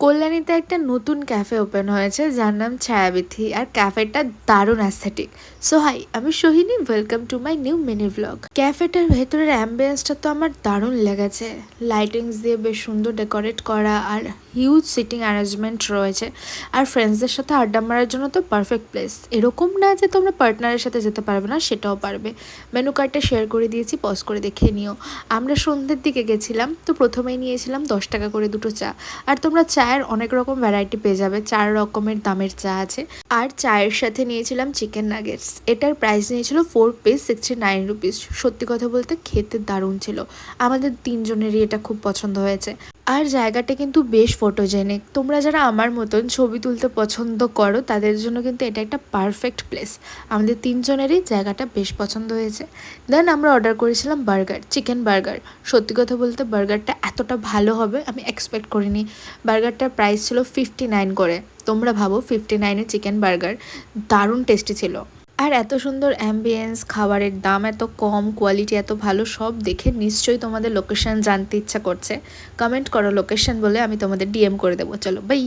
কল্যাণীতে একটা নতুন cafe open হয়েছে যার নাম ছায়াবিথি, আর ক্যাফেটা দারুণ অ্যাস্থেটিক। সো হাই, আমি Sohini, welcome to my new mini vlog. ক্যাফেটার ভেতরের অ্যাম্বিয়েন্সটা তো আমার দারুণ লেগেছে। লাইটিংস দিয়ে বেশ সুন্দর ডেকোরেট করা, আর হিউজ সিটিং অ্যারেঞ্জমেন্ট রয়েছে। আর ফ্রেন্ডসদের সাথে আড্ডা মারার জন্য তো পারফেক্ট প্লেস। এরকম না যে তোমরা পার্টনারের সাথে যেতে পারবে না, সেটাও পারবে। মেনু কার্ডটা শেয়ার করে দিয়েছি, পজ করে দেখে নিও। আমরা সন্ধ্যের দিকে গেছিলাম, তো প্রথমেই নিয়েছিলাম 10 টাকা করে দুটো চা। আর তোমরা চায়ের অনেক রকম ভ্যারাইটি পেয়ে যাবে, 4 রকমের দামের চা আছে। আর চায়ের সাথে নিয়েছিলাম চিকেন নাগেটস। এটার প্রাইস নিয়েছিল 4 পিস 69 রুপিস। সত্যি কথা বলতে খেতে দারুণ ছিল। আমাদের 3জনেরই এটা খুব পছন্দ হয়েছে। আর জায়গাটা কিন্তু বেশ ফটোজেনিক। তোমরা যারা আমার মতন ছবি তুলতে পছন্দ করো তাদের জন্য কিন্তু এটা একটা পারফেক্ট প্লেস। আমাদের 3জনেরই জায়গাটা বেশ পছন্দ হয়েছে। দেন আমরা অর্ডার করেছিলাম বার্গার, চিকেন বার্গার। সত্যি কথা বলতে বার্গারটা এতটা ভালো হবে আমি এক্সপেক্ট করিনি। বার্গারটার প্রাইস ছিল 59 করে। তোমরা ভাবো 59-এ চিকেন বার্গার, দারুণ টেস্টি ছিল। আর এত সুন্দর অ্যাম্বিয়েন্স, খাবারের দাম এত কম, কোয়ালিটি এত ভালো, সব দেখে নিশ্চয়ই তোমাদের লোকেশন জানতে ইচ্ছা করছে। কমেন্ট করো লোকেশন বলে, আমি তোমাদের ডিএম করে দেবো। চলো বাই।